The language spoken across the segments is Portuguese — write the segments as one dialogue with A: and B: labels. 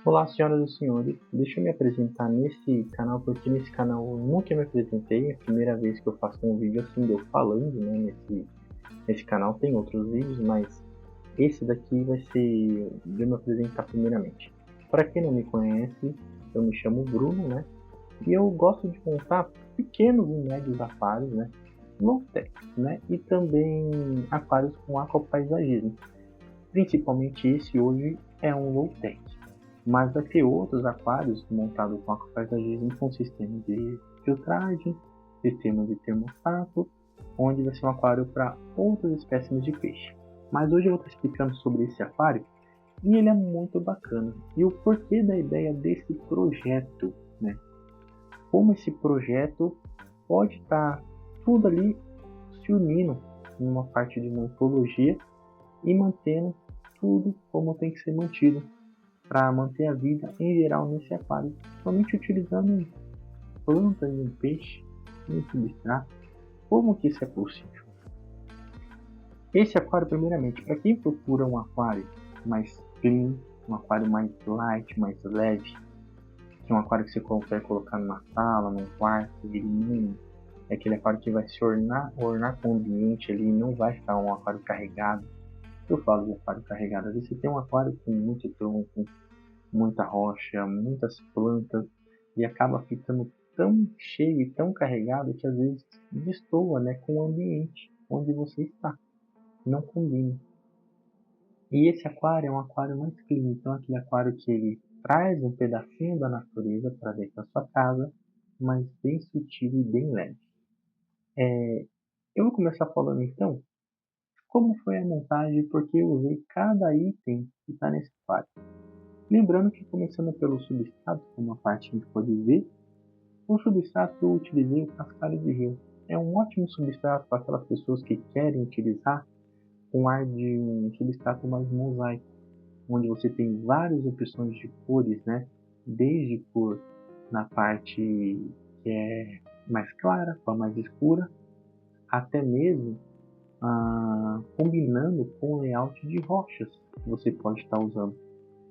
A: Olá, senhoras e senhores. Deixa eu me apresentar nesse canal, porque nesse canal eu nunca me apresentei. É a primeira vez que eu faço um vídeo assim, de eu falando, né? Nesse canal tem outros vídeos, mas esse daqui vai ser de eu me apresentar primeiramente. Para quem não me conhece, eu me chamo Bruno, né? E eu gosto de montar pequenos e médios aquários, né? Low-tech, né? E também aquários com aquapaisagismo. Principalmente esse hoje é um low-tech. Mas vai ter outros aquários montados com aquapaisagismo com sistema de filtragem, sistema de termostato, onde vai ser um aquário para outras espécies de peixe. Mas hoje eu vou estar explicando sobre esse aquário e ele é muito bacana. E o porquê da ideia desse projeto, né? Como esse projeto pode estar tudo ali se unindo em uma parte de morfologia e mantendo tudo como tem que ser mantido para manter a vida em geral nesse aquário, somente utilizando plantas e um peixe no substrato. Como que isso é possível? Esse aquário, primeiramente, para quem procura um aquário mais clean, um aquário mais light, mais leve, que é um aquário que você consegue colocar numa sala, num quarto, ele não é aquele aquário que vai se ornar com o ambiente ali, não vai ficar um aquário carregado. Eu falo de aquário carregado, às vezes você tem um aquário com muito tronco, muita rocha, muitas plantas e acaba ficando tão cheio e tão carregado que às vezes destoa, né, com o ambiente onde você está, não combina. E esse aquário é um aquário mais clean, então aquele aquário que ele traz um pedacinho da natureza para dentro da sua casa, mas bem sutil e bem leve. Eu vou começar falando então como foi a montagem e por que eu usei cada item que está nesse aquário. Lembrando que começando pelo substrato, como a parte que a gente pode ver, o substrato eu utilizei o cascalho de rio. É um ótimo substrato para aquelas pessoas que querem utilizar um ar de um substrato mais mosaico, onde você tem várias opções de cores, né? Desde cor na parte que é mais clara para mais escura, até mesmo combinando com o layout de rochas que você pode estar usando.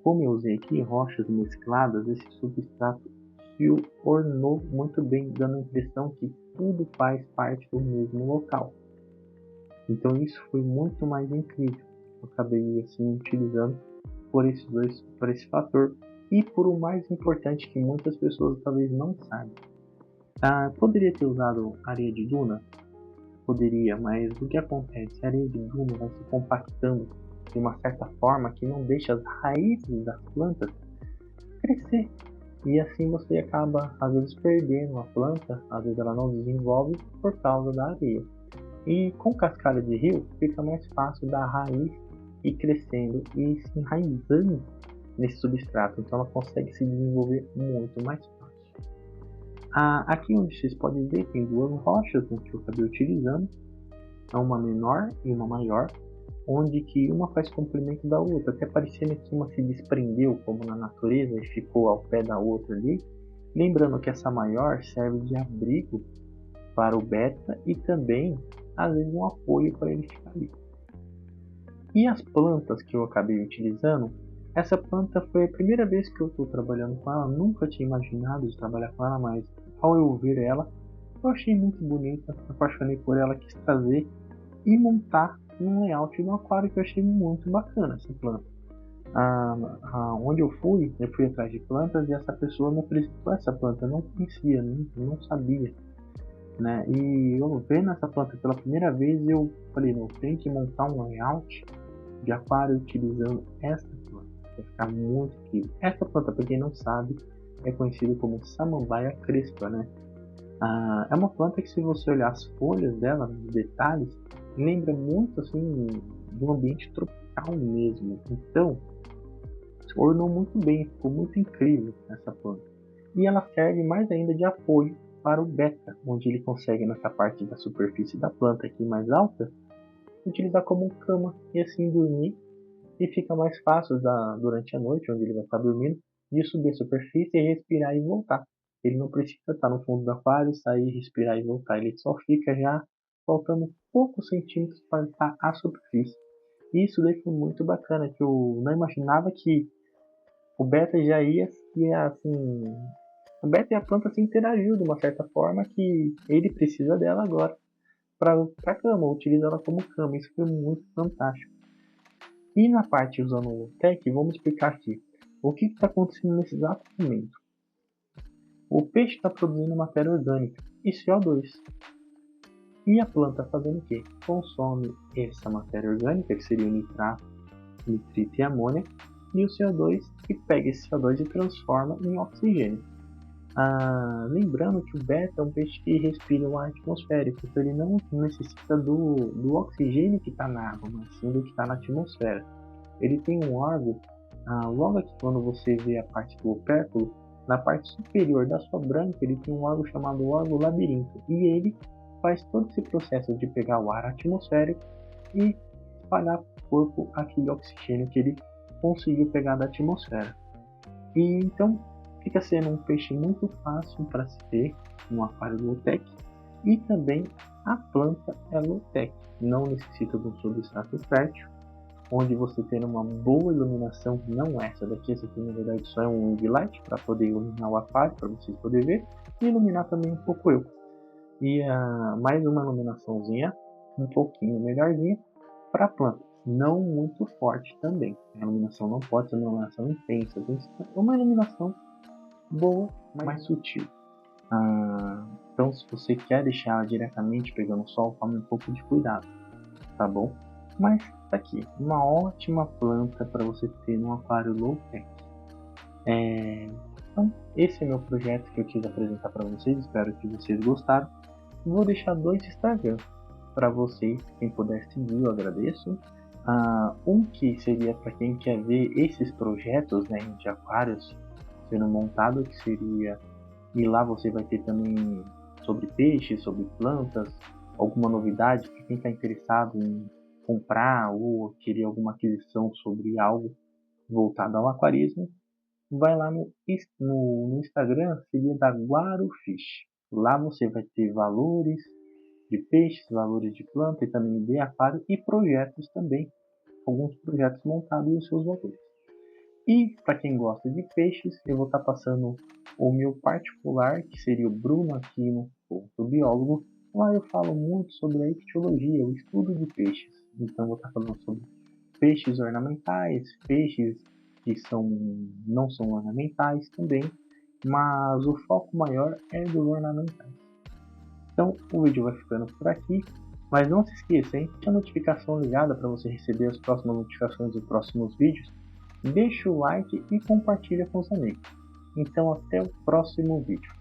A: Como eu usei aqui rochas mescladas, esse substrato se ornou muito bem, dando a impressão que tudo faz parte do mesmo local. Então isso foi muito mais incrível. Eu acabei assim utilizando por esse fator e por o mais importante que muitas pessoas talvez não saibam. Poderia ter usado areia de duna? Poderia, mas o que acontece? A areia de duna vai se compactando de uma certa forma que não deixa as raízes das plantas crescer. E assim você acaba, às vezes, perdendo a planta, às vezes ela não desenvolve por causa da areia. E com cascalho de rio, fica mais fácil da raiz ir crescendo e se enraizando nesse substrato, então ela consegue se desenvolver muito mais fácil. Aqui onde vocês podem ver, tem duas rochas, né, que eu acabei utilizando, uma menor e uma maior, onde que uma faz complemento da outra, até parecendo que uma se desprendeu como na natureza e ficou ao pé da outra ali. Lembrando que essa maior serve de abrigo para o beta e também às vezes um apoio para ele ficar ali. E as plantas que eu acabei utilizando, essa planta foi a primeira vez que eu estou trabalhando com ela, nunca tinha imaginado de trabalhar com ela, mas ao eu ver ela, eu achei muito bonita, apaixonei por ela, quis trazer e montar um layout do aquário que eu achei muito bacana essa planta. Onde eu fui atrás de plantas e essa pessoa me apresentou essa planta, eu não conhecia, não sabia, né? E eu vendo essa planta pela primeira vez, eu falei, não, eu tenho que montar um layout de aquário utilizando essa planta, vai ficar muito incrível. Essa planta, para quem não sabe, é conhecida como samambaia crespa, né? É uma planta que, se você olhar as folhas dela, os detalhes, lembra muito assim de um ambiente tropical mesmo. Então, se ornou muito bem, ficou muito incrível essa planta. E ela serve mais ainda de apoio para o beta, onde ele consegue, nessa parte da superfície da planta aqui mais alta, utilizar como cama e assim dormir. E fica mais fácil durante a noite, onde ele vai estar dormindo, de subir a superfície e respirar e voltar. Ele não precisa estar no fundo do aquário, sair, respirar e voltar. Ele só fica já faltando poucos centímetros para estar à superfície. E isso daí foi muito bacana, que eu não imaginava que O beta já ia assim, o beta e a planta se interagiu de uma certa forma que ele precisa dela agora para cama, utiliza ela como cama. Isso foi muito fantástico. E na parte usando o tech, vamos explicar aqui o que está acontecendo nesse exato momento. O peixe está produzindo matéria orgânica e CO2. E a planta fazendo o quê? Consome essa matéria orgânica, que seria o nitrato, nitrito e amônia, e o CO2, e pega esse CO2 e transforma em oxigênio. Lembrando que o beta é um peixe que respira o ar atmosférico, então ele não necessita do oxigênio que está na água, mas sim do que está na atmosfera. Ele tem um órgão, logo aqui quando você vê a parte do opérculo, na parte superior da sua branca ele tem um órgão chamado órgão labirinto, e ele faz todo esse processo de pegar o ar atmosférico e espalhar para o corpo aquele oxigênio que ele conseguiu pegar da atmosfera. E então fica sendo um peixe muito fácil para se ter no aquário low-tech, e também a planta é low-tech, não necessita de um substrato fértil, onde você tem uma boa iluminação, não essa daqui, essa aqui na verdade só é um ring light para poder iluminar o aquário, para vocês poderem ver, e iluminar também um pouco eu. E mais uma iluminaçãozinha, um pouquinho melhorzinha para a planta, não muito forte também. A iluminação não pode ser uma iluminação intensa, tem que ser uma iluminação boa, mais sutil. Então, se você quer deixar ela diretamente pegando sol, tome um pouco de cuidado, tá bom? Mas tá aqui, uma ótima planta para você ter no aquário low-tech. Então, esse é meu projeto que eu quis apresentar para vocês, espero que vocês gostaram. Vou deixar 2 Instagrams para vocês, quem puder seguir, eu agradeço. Um que seria para quem quer ver esses projetos, né, de aquários sendo montado, que seria, e lá você vai ter também sobre peixes, sobre plantas, alguma novidade para quem está interessado em comprar ou querer alguma aquisição sobre algo voltado ao aquarismo. Vai lá no Instagram, seria da Guarufish. Lá você vai ter valores de peixes, valores de planta e também de aquário e projetos também, alguns projetos montados e os seus valores. E para quem gosta de peixes, eu vou estar passando o meu particular, que seria o Bruno Aquino, biólogo. Lá eu falo muito sobre a ictiologia, o estudo de peixes. Então vou estar falando sobre peixes ornamentais, peixes que não são ornamentais também, mas o foco maior é dos ornamentais. Então o vídeo vai ficando por aqui, mas não se esqueça, hein? Deixa a notificação ligada para você receber as próximas notificações dos próximos vídeos. Deixa o like e compartilha com os amigos. Então até o próximo vídeo.